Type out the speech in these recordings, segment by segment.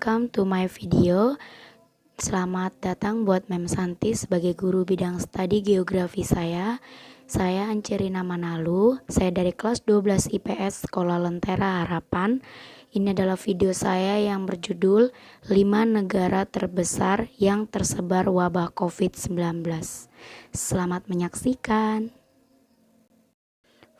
welcome to my video. Selamat datang buat Mem Santi sebagai guru bidang studi geografi saya. Saya Ancerina Manalu, saya dari kelas 12 IPS Sekolah Lentera Harapan. Ini adalah video saya yang berjudul 5 negara terbesar yang tersebar wabah COVID-19. Selamat menyaksikan.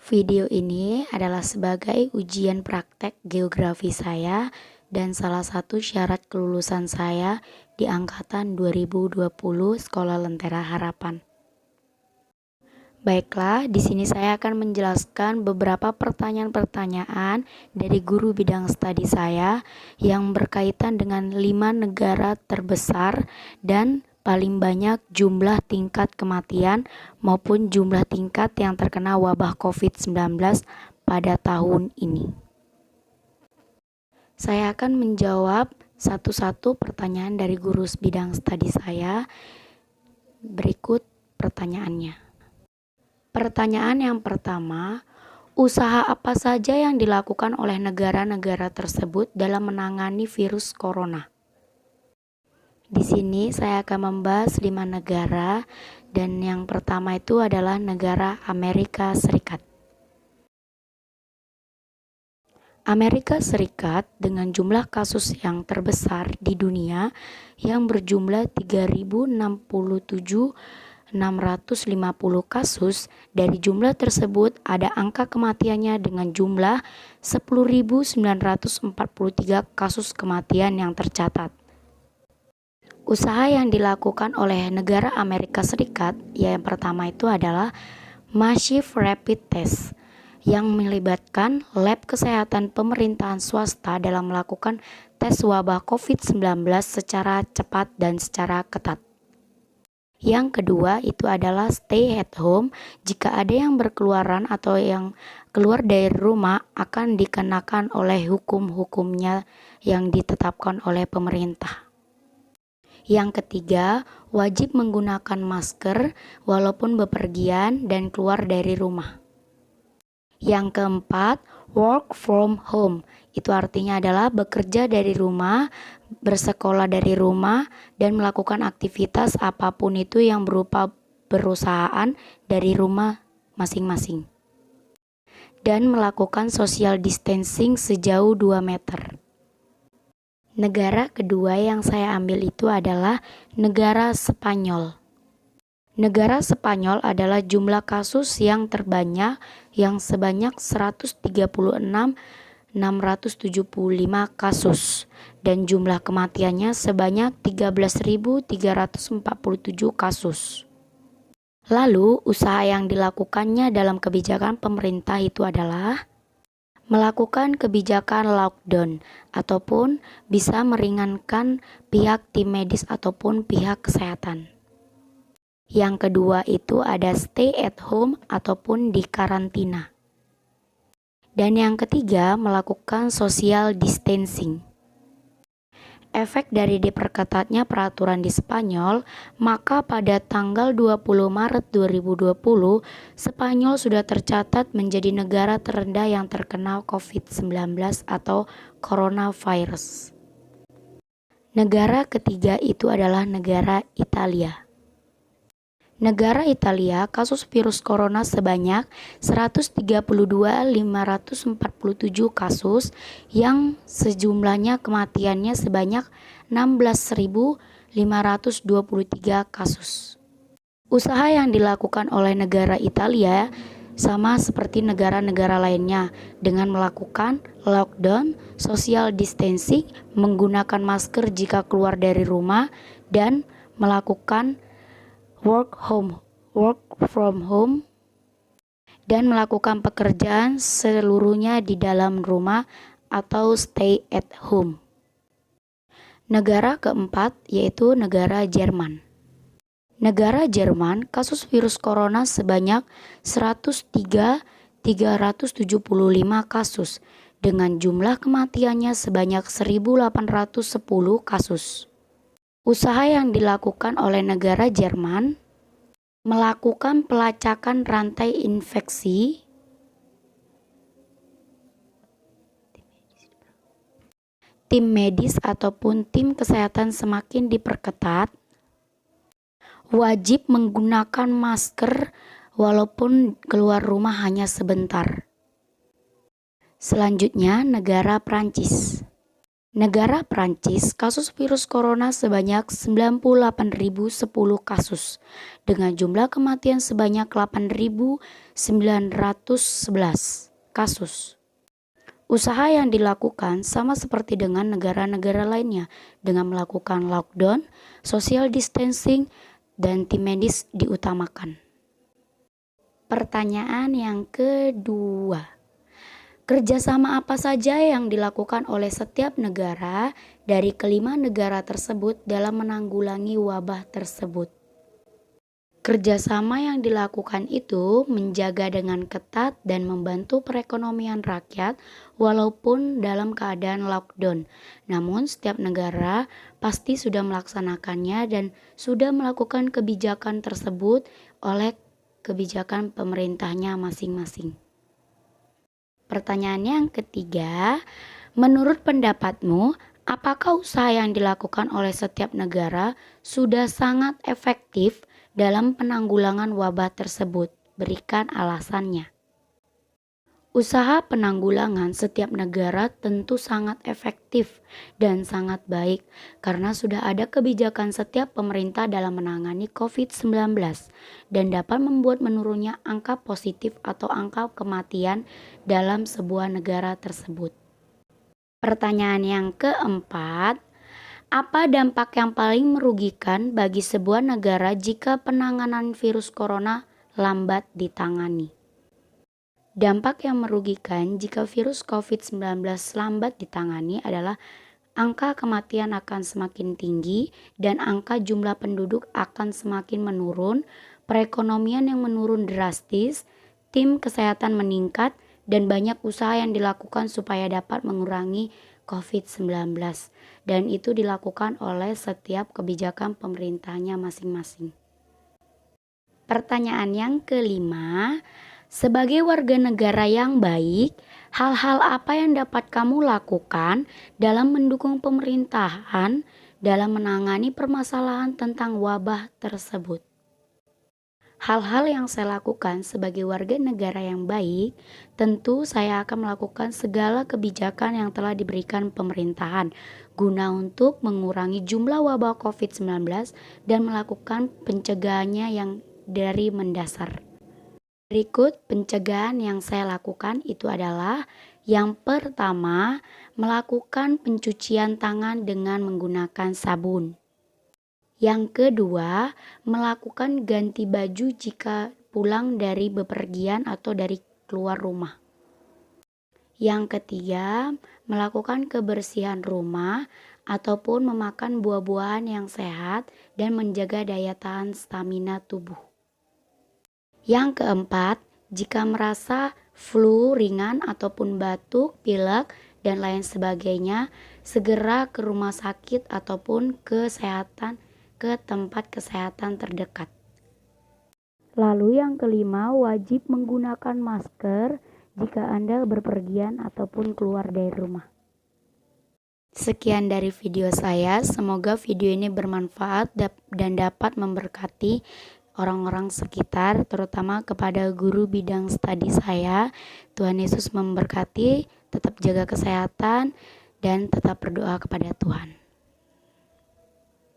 Video ini adalah sebagai ujian praktek geografi saya dan salah satu syarat kelulusan saya di angkatan 2020 Sekolah Lentera Harapan. Baiklah, di sini saya akan menjelaskan beberapa pertanyaan-pertanyaan dari guru bidang studi saya yang berkaitan dengan 5 negara terbesar dan paling banyak jumlah tingkat kematian maupun jumlah tingkat yang terkena wabah COVID-19 pada tahun ini. Saya akan menjawab satu-satu pertanyaan dari guru bidang studi saya. Berikut pertanyaannya. Pertanyaan yang pertama, usaha apa saja yang dilakukan oleh negara-negara tersebut dalam menangani virus corona? Di sini saya akan membahas 5 negara dan yang pertama itu adalah negara Amerika Serikat. Amerika Serikat dengan jumlah kasus yang terbesar di dunia yang berjumlah 3.067.650 kasus. Dari jumlah tersebut ada angka kematiannya dengan jumlah 10.943 kasus kematian yang tercatat. Usaha yang dilakukan oleh negara Amerika Serikat yang pertama itu adalah Massive Rapid Test yang melibatkan lab kesehatan pemerintahan swasta dalam melakukan tes wabah COVID-19 secara cepat dan secara ketat. Yang kedua itu adalah stay at home. Jika ada yang berkeluaran atau yang keluar dari rumah akan dikenakan oleh hukum-hukumnya yang ditetapkan oleh pemerintah. Yang ketiga, wajib menggunakan masker walaupun bepergian dan keluar dari rumah. Yang keempat, work from home. Itu artinya adalah bekerja dari rumah, bersekolah dari rumah, dan melakukan aktivitas apapun itu yang berupa perusahaan dari rumah masing-masing. Dan melakukan social distancing sejauh 2 meter. Negara kedua yang saya ambil itu adalah negara Spanyol. Negara Spanyol adalah jumlah kasus yang terbanyak yang sebanyak 136.675 kasus dan jumlah kematiannya sebanyak 13.347 kasus. Lalu, usaha yang dilakukannya dalam kebijakan pemerintah itu adalah melakukan kebijakan lockdown ataupun bisa meringankan pihak tim medis ataupun pihak kesehatan. Yang kedua itu ada stay at home ataupun di karantina. Dan yang ketiga melakukan social distancing. Efek dari diperketatnya peraturan di Spanyol, maka pada tanggal 20 Maret 2020, Spanyol sudah tercatat menjadi negara terendah yang terkena COVID-19 atau coronavirus. Negara ketiga itu adalah negara Italia. Negara Italia, kasus virus corona sebanyak 132.547 kasus yang sejumlahnya kematiannya sebanyak 16.523 kasus. Usaha yang dilakukan oleh negara Italia sama seperti negara-negara lainnya dengan melakukan lockdown, social distancing, menggunakan masker jika keluar dari rumah, dan melakukan work from home dan melakukan pekerjaan seluruhnya di dalam rumah atau stay at home. Negara keempat yaitu negara Jerman. Negara Jerman, kasus virus corona sebanyak 103.375 kasus dengan jumlah kematiannya sebanyak 1.810 kasus. Usaha yang dilakukan oleh negara Jerman melakukan pelacakan rantai infeksi tim medis ataupun tim kesehatan semakin diperketat, wajib menggunakan masker walaupun keluar rumah hanya sebentar. Selanjutnya, negara Prancis. Negara Prancis, kasus virus corona sebanyak 98.010 kasus, dengan jumlah kematian sebanyak 8.911 kasus. Usaha yang dilakukan sama seperti dengan negara-negara lainnya, dengan melakukan lockdown, social distancing, dan tim medis diutamakan. Pertanyaan yang kedua, kerjasama apa saja yang dilakukan oleh setiap negara dari kelima negara tersebut dalam menanggulangi wabah tersebut? Kerjasama yang dilakukan itu menjaga dengan ketat dan membantu perekonomian rakyat walaupun dalam keadaan lockdown. Namun setiap negara pasti sudah melaksanakannya dan sudah melakukan kebijakan tersebut oleh kebijakan pemerintahnya masing-masing. Pertanyaan yang ketiga, menurut pendapatmu, apakah usaha yang dilakukan oleh setiap negara sudah sangat efektif dalam penanggulangan wabah tersebut? Berikan alasannya. Usaha penanggulangan setiap negara tentu sangat efektif dan sangat baik karena sudah ada kebijakan setiap pemerintah dalam menangani COVID-19 dan dapat membuat menurunnya angka positif atau angka kematian dalam sebuah negara tersebut. Pertanyaan yang keempat, apa dampak yang paling merugikan bagi sebuah negara jika penanganan virus corona lambat ditangani? Dampak yang merugikan jika virus COVID-19 lambat ditangani adalah angka kematian akan semakin tinggi dan angka jumlah penduduk akan semakin menurun, perekonomian yang menurun drastis, tim kesehatan meningkat, dan banyak usaha yang dilakukan supaya dapat mengurangi COVID-19, dan itu dilakukan oleh setiap kebijakan pemerintahnya masing-masing. Pertanyaan yang kelima, sebagai warga negara yang baik, hal-hal apa yang dapat kamu lakukan dalam mendukung pemerintahan dalam menangani permasalahan tentang wabah tersebut? Hal-hal yang saya lakukan sebagai warga negara yang baik, tentu saya akan melakukan segala kebijakan yang telah diberikan pemerintahan guna untuk mengurangi jumlah wabah COVID-19 dan melakukan pencegahannya yang dari mendasar. Berikut pencegahan yang saya lakukan itu adalah yang pertama, melakukan pencucian tangan dengan menggunakan sabun. Yang kedua, melakukan ganti baju jika pulang dari bepergian atau dari keluar rumah. Yang ketiga, melakukan kebersihan rumah ataupun memakan buah-buahan yang sehat dan menjaga daya tahan stamina tubuh. Yang keempat, jika merasa flu ringan ataupun batuk, pilek, dan lain sebagainya, segera ke rumah sakit ataupun ke tempat kesehatan terdekat. Lalu yang kelima, wajib menggunakan masker jika Anda berpergian ataupun keluar dari rumah. Sekian dari video saya, semoga video ini bermanfaat dan dapat memberkati orang-orang sekitar, terutama kepada guru bidang studi saya. Tuhan Yesus memberkati, tetap jaga kesehatan dan tetap berdoa kepada Tuhan.